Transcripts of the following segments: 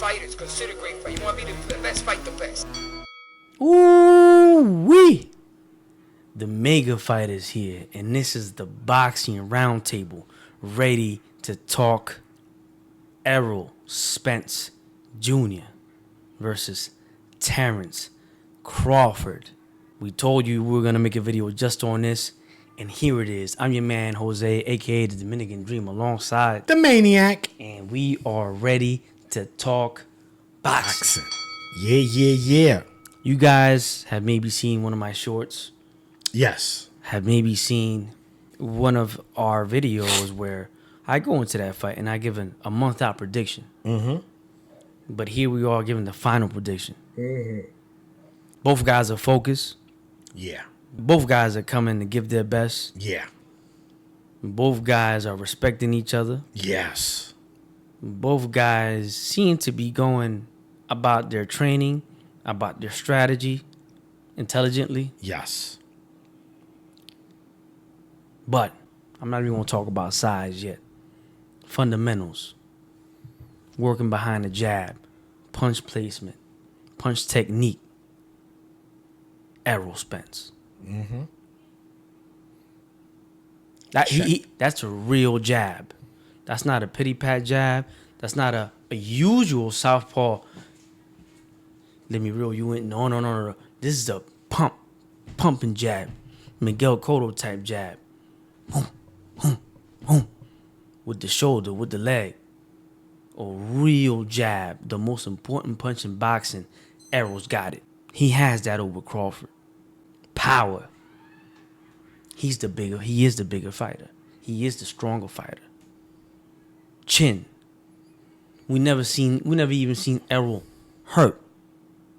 fighters, considered great fighters. You want to be the best, fight the best. Ooh-wee. The mega fight is here, and this is the boxing roundtable, ready to talk Errol Spence Jr. versus Terrence Crawford. We told you we were going to make a video just on this, and here it is. I'm your man, Jose, a.k.a. the Dominican Dream, alongside the Maniac. And we are ready to talk boxing. Yeah. You guys have maybe seen one of my shorts. Yes. Have maybe seen one of our videos where I go into that fight and I give a month out prediction. Mm-hmm. But here we are giving the final prediction. Mm-hmm. Both guys are focused. Yeah. Both guys are coming to give their best. Yeah. Both guys are respecting each other. Yes. Both guys seem to be going about their training, about their strategy intelligently. Yes. But I'm not even going to talk about size yet. Fundamentals. Working behind the jab. Punch placement. Punch technique. Errol Spence. Mm-hmm. That's a real jab. That's not a pity-pat jab. That's not a usual southpaw. Let me reel you in. No. This is a pumping jab. Miguel Cotto type jab. With the shoulder, with the leg. A real jab. The most important punch in boxing. Errol's got it. He has that over Crawford. Power. He is the bigger fighter. He is the stronger fighter. Chin. We never even seen Errol hurt.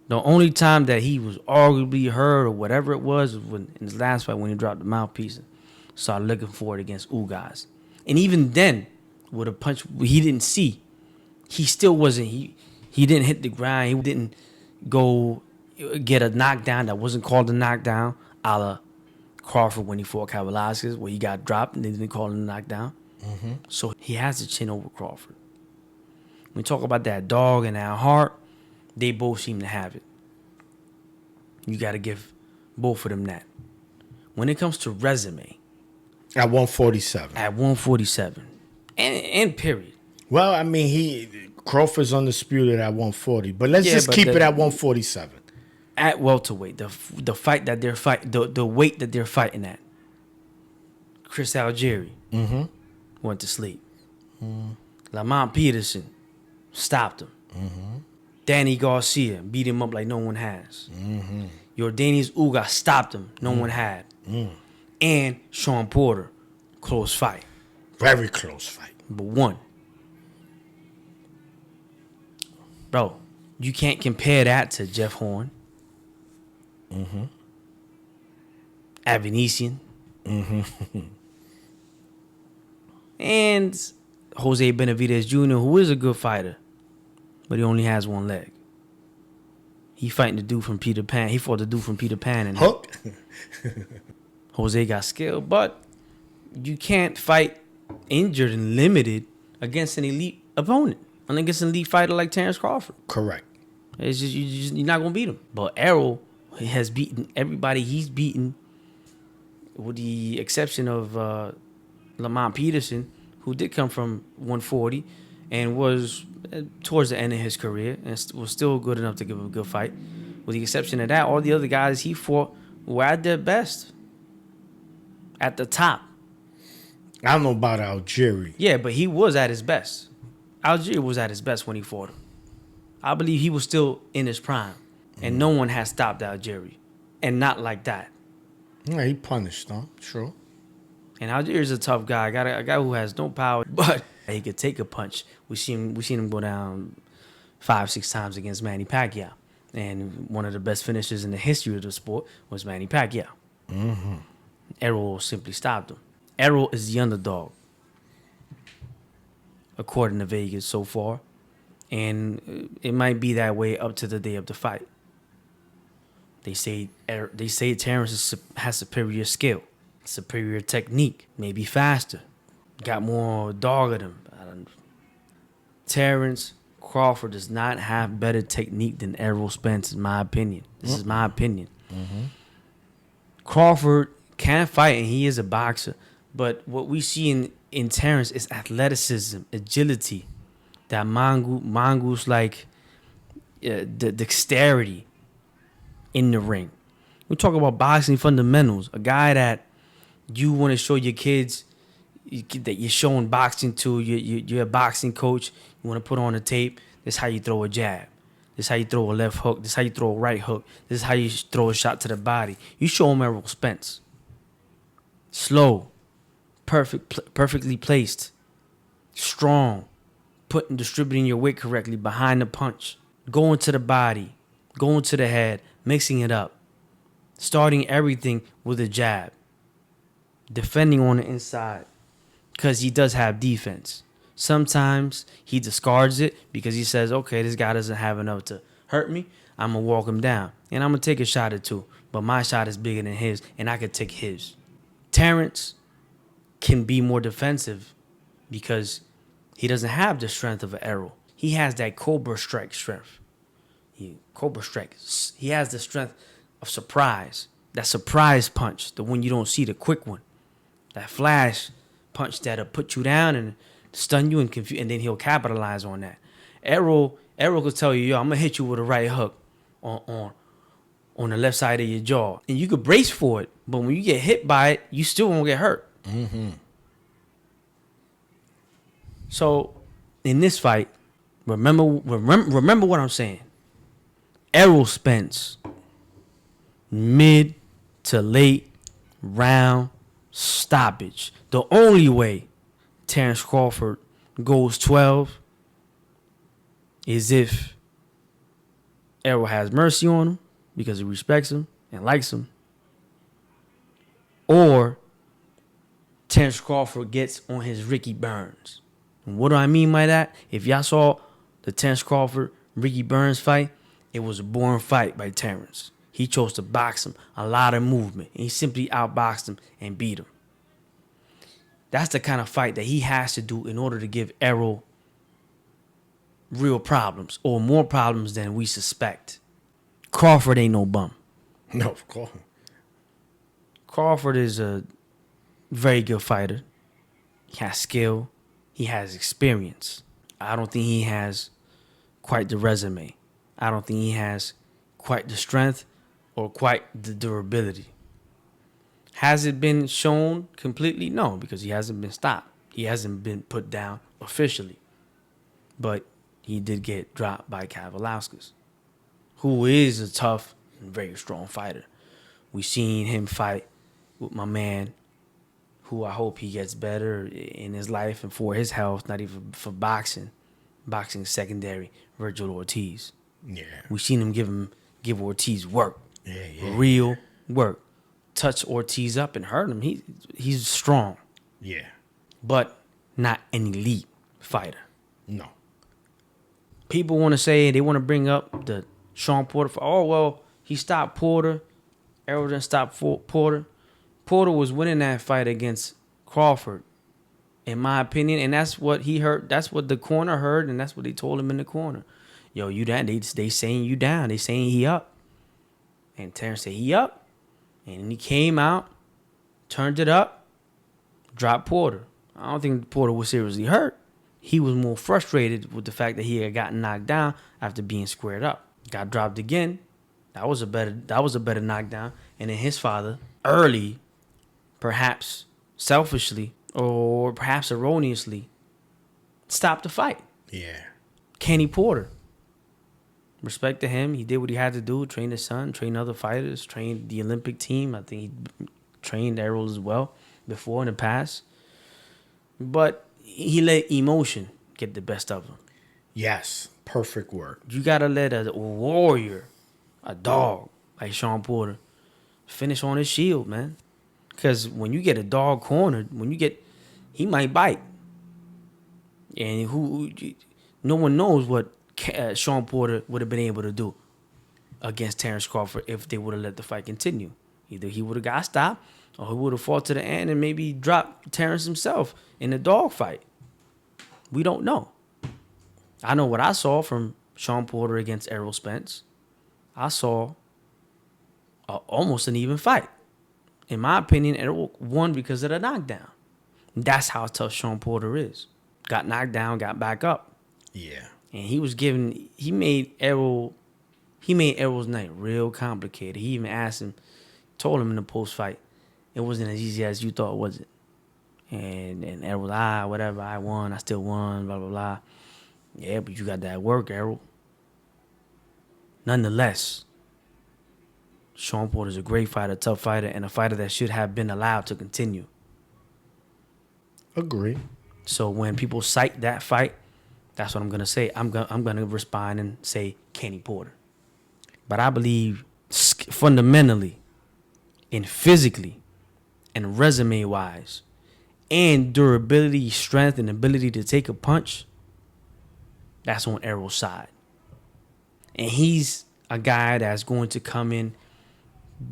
The only time that he was arguably hurt or whatever it was when in his last fight when he dropped the mouthpiece and started looking for it against Ugas. And even then, with a punch he didn't see, he still wasn't. He didn't hit the ground. He didn't go get a knockdown that wasn't called a knockdown, a la Crawford when he fought Velasquez, where he got dropped and they didn't call it a knockdown. Mm-hmm. So he has the chin over Crawford. When we talk about that dog and that heart, they both seem to have it. You got to give both of them that. When it comes to resume. At 147. At 147. And period. Well, I mean, Crawford's undisputed at 140, but let's just keep it at 147. At welterweight, the fight that they're fighting, the weight that they're fighting at. Chris Algieri went to sleep. Lamont Peterson stopped him. Danny Garcia beat him up like no one has. Yordenis Ugas stopped him, no one had. And Sean Porter, close fight. Very close fight. But one. Bro, you can't compare that to Jeff Horn. Avanesian. And Jose Benavidez Jr., who is a good fighter, but he only has one leg. He fighting the dude from Peter Pan. He fought the dude from Peter Pan. And Hook. Jose got skill, but you can't fight injured and limited against an elite opponent. And against an elite fighter like Terrence Crawford. Correct. It's just you're not gonna beat him. But Errol has beaten everybody he's beaten, with the exception of Lamont Peterson, who did come from 140 and was towards the end of his career and was still good enough to give him a good fight. With the exception of that, all the other guys he fought were at their best. At the top. I don't know about Algieri. Yeah, but he was at his best. Algieri was at his best when he fought him. I believe he was still in his prime. And no one has stopped Algieri. And not like that. Yeah, he punished, huh? True. And Algieri's a tough guy. A guy who has no power, but he could take a punch. We seen him go down 5-6 times against Manny Pacquiao. And one of the best finishers in the history of the sport was Manny Pacquiao. Errol simply stopped him. Errol is the underdog, according to Vegas so far. And it might be that way up to the day of the fight. They say Terrence has superior skill, superior technique, maybe faster, got more dog in him. Terrence Crawford does not have better technique than Errol Spence, in my opinion. This is my opinion. Crawford can fight, and he is a boxer. But what we see in Terrence is athleticism, agility, that mongoose like the dexterity in the ring. We talk about boxing fundamentals. A guy that you want to show your kids that you're showing boxing to. You're a boxing coach. You want to put on a tape. This is how you throw a jab. This is how you throw a left hook. This is how you throw a right hook. This is how you throw a shot to the body. You show them Errol Spence. Slow, perfectly placed, strong, distributing your weight correctly behind the punch, going to the body, going to the head, mixing it up, starting everything with a jab, defending on the inside, because he does have defense. Sometimes he discards it because he says, okay, this guy doesn't have enough to hurt me. I'm going to walk him down, and I'm going to take a shot or two, but my shot is bigger than his, and I could take his. Terrence can be more defensive because he doesn't have the strength of an Errol. He has that Cobra strike strength. He has the strength of surprise. That surprise punch, the one you don't see, the quick one. That flash punch that'll put you down and stun you and confuse, and then he'll capitalize on that. Errol could tell you, yo, I'm gonna hit you with a right hook on the left side of your jaw, and you could brace for it. But when you get hit by it, you still won't get hurt. So, in this fight, remember what I'm saying. Errol Spence, mid to late round stoppage. The only way Terrence Crawford goes 12 is if Errol has mercy on him because he respects him and likes him, or Terrence Crawford gets on his Ricky Burns. And what do I mean by that? If y'all saw the Terrence Crawford Ricky Burns fight, it was a boring fight by Terrence. He chose to box him, a lot of movement, and he simply outboxed him and beat him. That's the kind of fight that he has to do in order to give Errol real problems, or more problems than we suspect. Crawford ain't no bum. No, of course. Crawford is a very good fighter. He has skill. He has experience. I don't think he has quite the resume. I don't think he has quite the strength or quite the durability. Has it been shown completely? No, because he hasn't been stopped. He hasn't been put down officially. But he did get dropped by Kavalauskas, who is a tough and very strong fighter. We seen him fight with my man, who I hope he gets better in his life and for his health, not even for boxing. Boxing secondary, Virgil Ortiz. Yeah. We seen him give Ortiz work. Yeah. Real work. Touch Ortiz up and hurt him. He's strong. Yeah. But not an elite fighter. No. People want to say, they want to bring up the Sean Porter. He stopped Porter. Errol didn't stop Porter. Porter was winning that fight against Crawford, in my opinion, and that's what he heard. That's what the corner heard, and that's what they told him in the corner. Yo, you down? They saying you down. They saying he up. And Terrence said he up, and he came out, turned it up, dropped Porter. I don't think Porter was seriously hurt. He was more frustrated with the fact that he had gotten knocked down after being squared up. Got dropped again. That was a better knockdown. And then his father, early, perhaps selfishly or perhaps erroneously, stopped the fight. Yeah. Kenny Porter. Respect to him. He did what he had to do. Train his son, train other fighters, train the Olympic team. I think he trained Errol as well before in the past. But he let emotion get the best of him. Yes. Perfect word. You got to let a warrior, a dog like Sean Porter, finish on his shield, man. Because when you get a dog cornered, he might bite. And no one knows what Sean Porter would have been able to do against Terrence Crawford if they would have let the fight continue. Either he would have got stopped or he would have fought to the end and maybe dropped Terrence himself in a dog fight. We don't know. I know what I saw from Sean Porter against Errol Spence. I saw almost an even fight. In my opinion, Errol won because of the knockdown. That's how tough Sean Porter is. Got knocked down, got back up. Yeah. And he made Errol's night real complicated. He even told him in the post-fight, it wasn't as easy as you thought, was it? And Errol, whatever, I won, I still won, blah, blah, blah. Yeah, but you got that work, Errol. Nonetheless, Sean Porter's a great fighter, tough fighter, and a fighter that should have been allowed to continue. Agree. So when people cite that fight, that's what I'm gonna say. I'm gonna respond and say Kenny Porter. But I believe fundamentally, and physically, and resume-wise, and durability, strength, and ability to take a punch, that's on Errol's side. And he's a guy that's going to come in.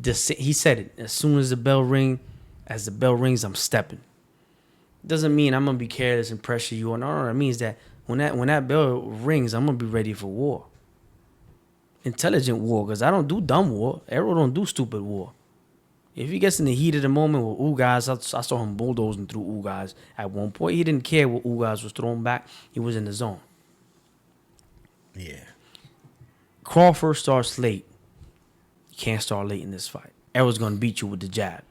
He said it. As soon as the bell rings, I'm stepping. Doesn't mean I'm gonna be careless and pressure you. No, it means that when that bell rings, I'm gonna be ready for war. Intelligent war, because I don't do dumb war. Errol don't do stupid war. If he gets in the heat of the moment with Ugas, I saw him bulldozing through Ugas at one point. He didn't care what Ugas was throwing back. He was in the zone. Yeah. Crawford starts late. You can't start late in this fight. Errol's gonna beat you with the jab.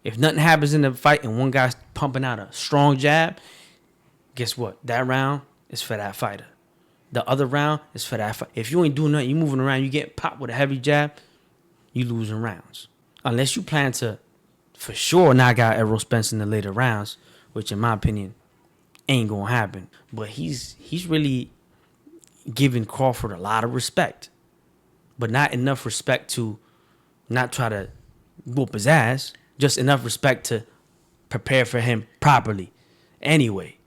If nothing happens in the fight and one guy's pumping out a strong jab, guess what? That round is for that fighter. The other round is for that fighter. If you ain't doing nothing, you moving around, you get popped with a heavy jab, you losing rounds. Unless you plan to, for sure, knock out Errol Spence in the later rounds, which in my opinion ain't gonna happen. But he's really giving Crawford a lot of respect, but not enough respect to not try to whoop his ass. Just enough respect to prepare for him properly. Anyway,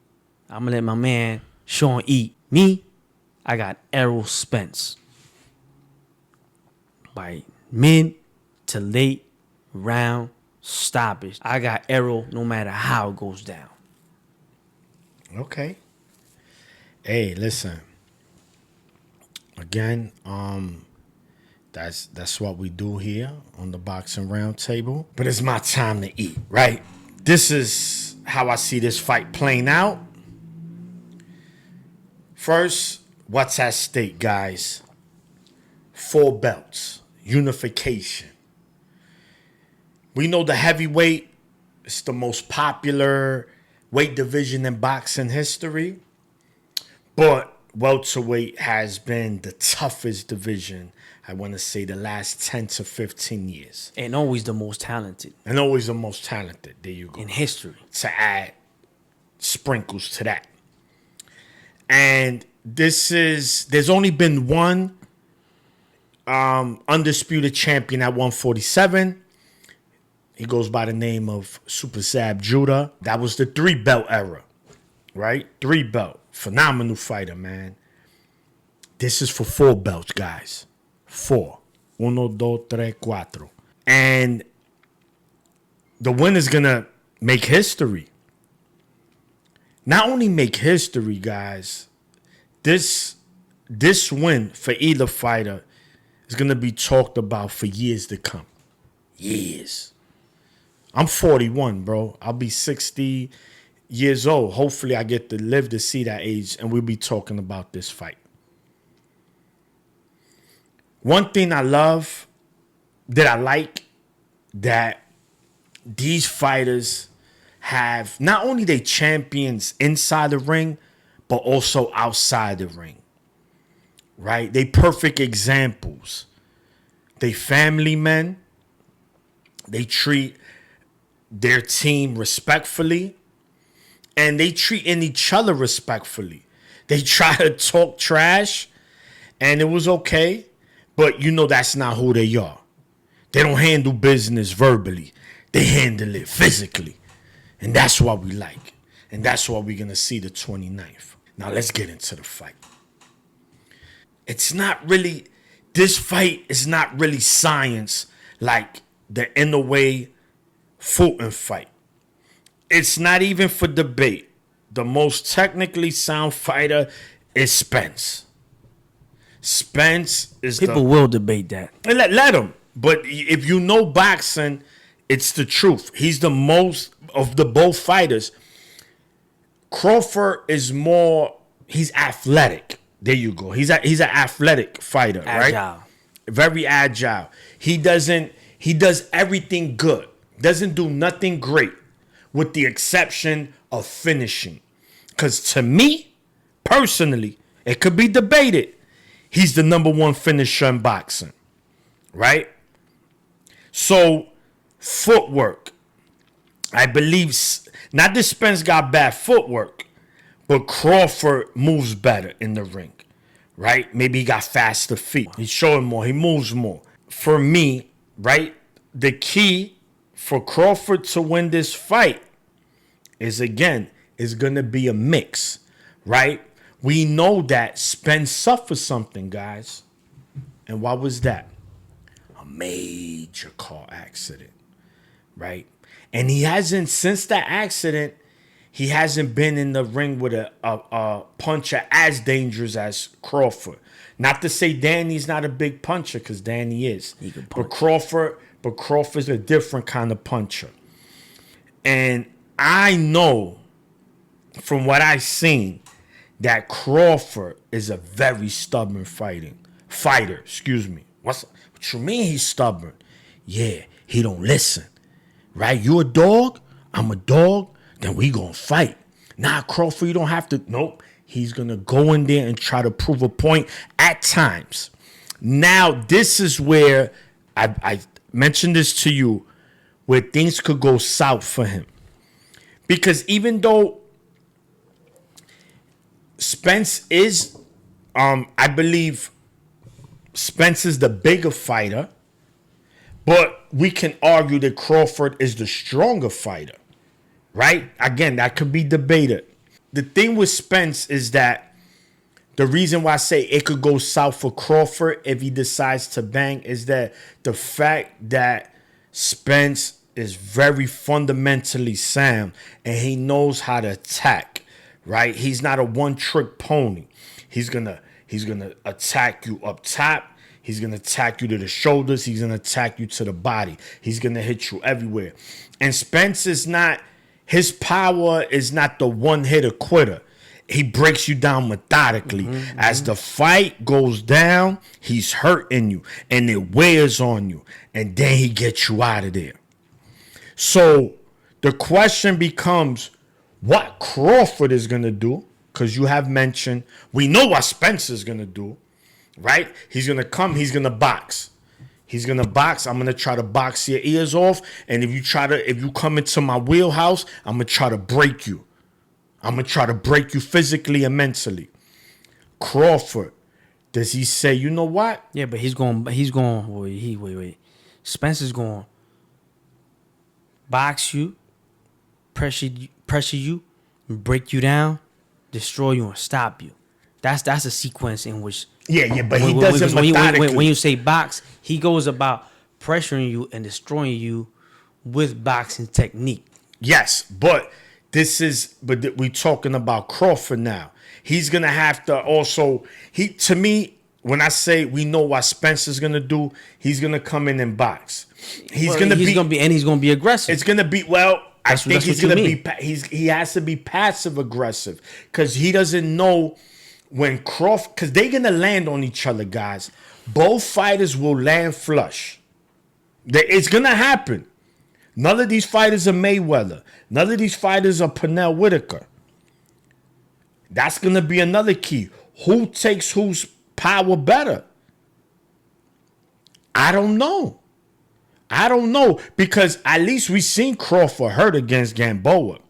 I'm going to let my man Sean eat. Me, I got Errol Spence. By mid to late round stoppage. I got Errol no matter how it goes down. Okay. Hey, listen. Again, That's what we do here on the Boxing Roundtable. But it's my time to eat, right? This is how I see this fight playing out. First, what's at stake, guys? 4 belts. Unification. We know the heavyweight is the most popular weight division in boxing history. But welterweight has been the toughest division, I want to say, the last 10 to 15 years. And always the most talented. And always the most talented. There you go. In history. To add sprinkles to that. And there's only been one undisputed champion at 147. He goes by the name of Super Sab Judah. That was the 3-belt era, right? 3-belt. Phenomenal fighter, man. This is for 4 belts, guys. 4. 1, 2, 3, 4. And the winner's going to make history. Not only make history, guys, this win for either fighter is going to be talked about for years to come. Years. I'm 41, bro. I'll be 60 years old. Hopefully I get to live to see that age and we'll be talking about this fight. One thing I love, that I like, that these fighters have, not only they champions inside the ring, but also outside the ring, right? They perfect examples. They family men. They treat their team respectfully, and they treating each other respectfully. They try to talk trash, and it was okay, but you know that's not who they are. They don't handle business verbally. They handle it physically. And that's what we like. And that's what we're going to see the 29th. Now let's get into the fight. This fight is not really science like the Inoue Fulton fight. It's not even for debate. The most technically sound fighter is Spence. Spence is People will debate that. Let him. But if you know boxing, it's the truth. He's the most of the both fighters. Crawford is more. He's athletic. There you go. He's an athletic fighter, Agile. right? Very agile. He does everything good. Doesn't do nothing great, with the exception of finishing. Because to me, personally, it could be debated. He's the number one finisher in boxing, right? So, footwork. I believe, not that Spence got bad footwork, but Crawford moves better in the ring, right? Maybe he got faster feet. He's showing more. He moves more. For me, right, the key for Crawford to win this fight is going to be a mix, right? We know that Spence suffered something, guys. And what was that? A major car accident, right? And he hasn't, since that accident, he hasn't been in the ring with a puncher as dangerous as Crawford. Not to say Danny's not a big puncher, because Danny is. But Crawford's a different kind of puncher. And I know from what I've seen that Crawford is a very stubborn fighter. What you mean he's stubborn? Yeah, he don't listen. Right? You a dog? I'm a dog? Then we gonna fight. Nah, Crawford, you don't have to. Nope. He's gonna go in there and try to prove a point at times. Now, this is where I mentioned this to you, where things could go south for him. Because even though Spence is, I believe Spence is the bigger fighter, but we can argue that Crawford is the stronger fighter, right? Again, that could be debated. The thing with Spence is that the reason why I say it could go south for Crawford if he decides to bang is that the fact that Spence is very fundamentally sound and he knows how to attack, right? He's not a one-trick pony. He's gonna attack you up top. He's going to attack you to the shoulders. He's going to attack you to the body. He's going to hit you everywhere. And Spence is not, his power is not the one-hitter quitter. He breaks you down methodically. As the fight goes down, he's hurting you. And it wears on you. And then he gets you out of there. So the question becomes what Crawford is going to do. Because you have mentioned, we know what Spence is going to do. Right? He's going to come. He's going to box. He's going to box. I'm going to try to box your ears off. And if you come into my wheelhouse, I'm going to try to break you. I'm going to try to break you physically and mentally. Crawford, does he say, you know what? Yeah, but wait. Spence is going to box you, pressure you, break you down, destroy you, and stop you. That's a sequence in which... Yeah, but he doesn't methodically. When you say box, he goes about pressuring you and destroying you with boxing technique. Yes, but we're talking about Crawford now. He's going to have to also... To me, when I say we know what Spencer's going to do, he's going to come in and box. He's going to be aggressive. It's going to be... I think he's going to be... He has to be passive aggressive because he doesn't know... When Crawford, because they're going to land on each other, guys. Both fighters will land flush. It's going to happen. None of these fighters are Mayweather. None of these fighters are Pernell Whitaker. That's going to be another key. Who takes whose power better? I don't know. Because at least we seen Crawford hurt against Gamboa.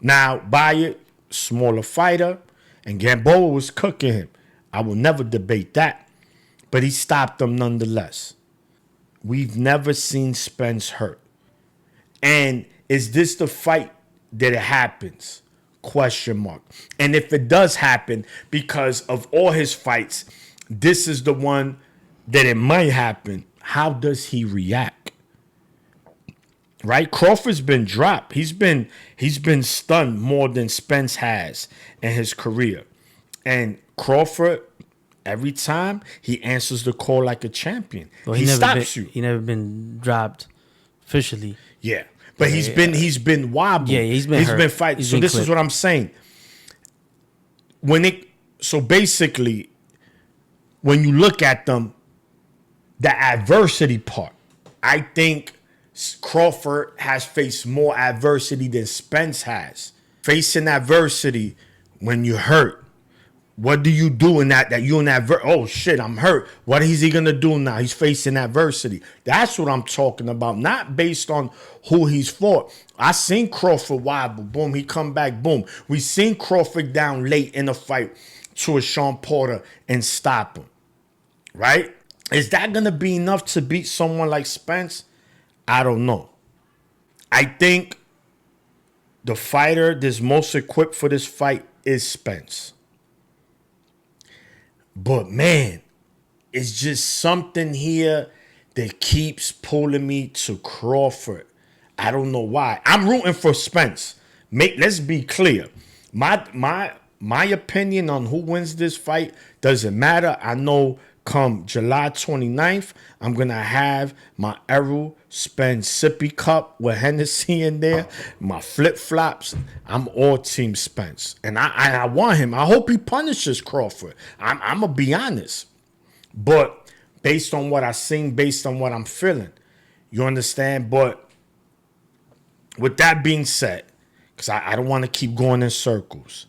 Now, by it, smaller fighter. And Gamboa was cooking him. I will never debate that. But he stopped him nonetheless. We've never seen Spence hurt. And is this the fight that it happens? Question mark. And if it does happen, because of all his fights, this is the one that it might happen. How does he react? Right? Crawford's been dropped. He's been stunned more than Spence has in his career. And Crawford, every time, he answers the call like a champion. Well, he stops you. He never been dropped officially. Yeah. But he's been wobbled. Yeah, he's been hurt. Been fighting. So this is what I'm saying. So basically, when you look at them, the adversity part, I think Crawford has faced more adversity than Spence has. Facing adversity when you're hurt. What do you do in that you in that oh shit, I'm hurt. What is he gonna do now? He's facing adversity. That's what I'm talking about. Not based on who he's fought. I seen Crawford wobble, boom, he come back, boom. We seen Crawford down late in the fight to a Sean Porter and stop him. Right? Is that gonna be enough to beat someone like Spence? I don't know. I think the fighter that's most equipped for this fight is Spence. But man, it's just something here that keeps pulling me to Crawford. I don't know why. I'm rooting for Spence. Let's be clear. My opinion on who wins this fight doesn't matter. I know come July 29th, I'm going to have my Errol Spence sippy cup with Hennessy in there, my flip-flops. I'm all Team Spence. And I want him. I hope he punishes Crawford. I'm going to be honest. But based on what I've seen, based on what I'm feeling, you understand? But with that being said, because I don't want to keep going in circles,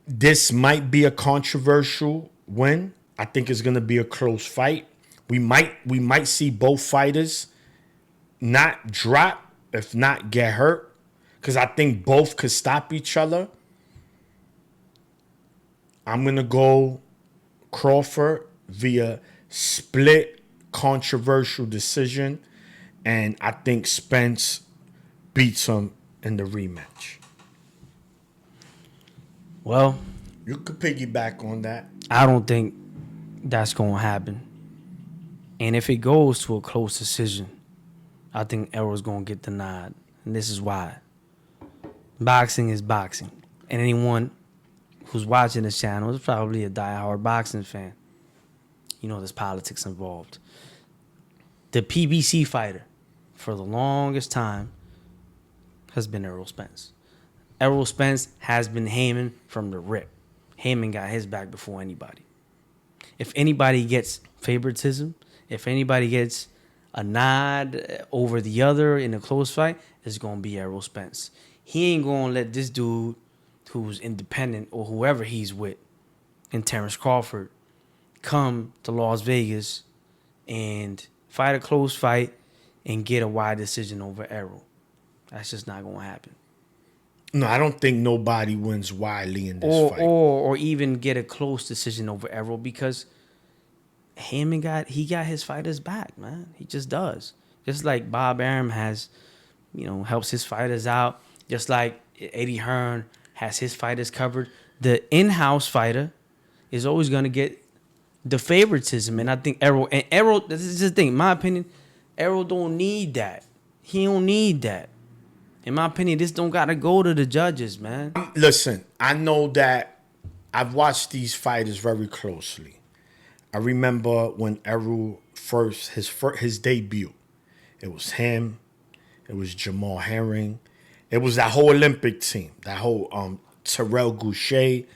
this might be a controversial win. I think it's going to be a close fight. We might see both fighters not drop, if not get hurt, because I think both could stop each other. I'm going to go Crawford via split controversial decision, and I think Spence beats him in the rematch. Well, you could piggyback on that. I don't think that's going to happen. And if it goes to a close decision, I think Errol's going to get the nod. And this is why. Boxing is boxing. And anyone who's watching this channel is probably a diehard boxing fan. You know there's politics involved. The PBC fighter for the longest time has been Errol Spence. Errol Spence has been Heyman from the rip. Heyman got his back before anybody. If anybody gets favoritism, if anybody gets a nod over the other in a close fight, it's going to be Errol Spence. He ain't going to let this dude who's independent or whoever he's with in Terrence Crawford come to Las Vegas and fight a close fight and get a wide decision over Errol. That's just not going to happen. No, I don't think nobody wins widely in this fight. Or even get a close decision over Errol, because Heyman got his fighters back, man. He just does. Just like Bob Arum has, helps his fighters out. Just like Eddie Hearn has his fighters covered. The in-house fighter is always going to get the favoritism. And I think Errol, this is the thing, in my opinion, Errol don't need that. He don't need that. In my opinion, this don't got to go to the judges, man. Listen, I know that I've watched these fighters very closely. I remember when Errol his debut. It was him. It was Jamal Herring. It was that whole Olympic team. That whole Terrell Goucher.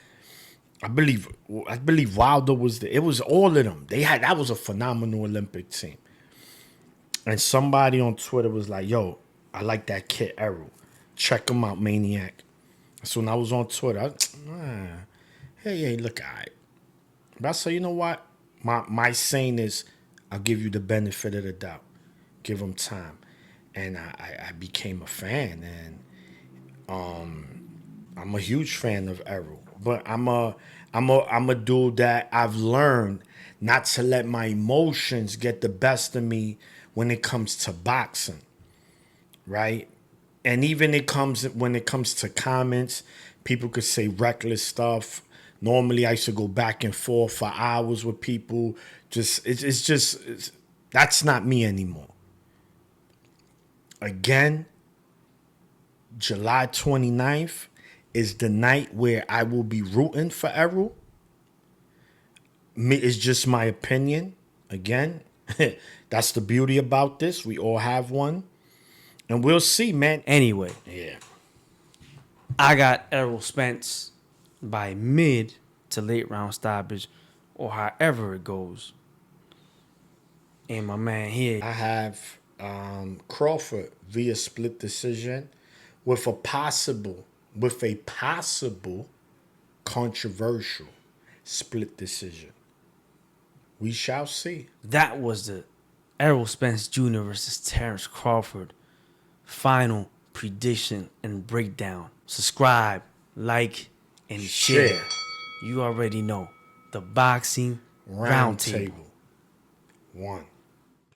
I believe Wilder was there. It was all of them. That was a phenomenal Olympic team. And somebody on Twitter was like, yo, I like that kid Errol. Check him out, Maniac. So when I was on Twitter, hey, look, all right. But I said, you know what? My saying is, I'll give you the benefit of the doubt. Give him time. And I became a fan. And I'm a huge fan of Errol. But I'm a dude that I've learned not to let my emotions get the best of me when it comes to boxing. Right? And even when it comes to comments, people could say reckless stuff. Normally, I used to go back and forth for hours with people. That's not me anymore. Again, July 29th, is the night where I will be rooting for Errol. It's just my opinion. Again, that's the beauty about this. We all have one. And we'll see, man. Anyway, Yeah. I got Errol Spence by mid to late round stoppage, or however it goes. And my man here, I have Crawford via split decision with a possible controversial split decision. We shall see. that was the Errol Spence Jr. versus Terrence Crawford final prediction and breakdown. Subscribe, like, and share. You already know the Boxing Roundtable. One.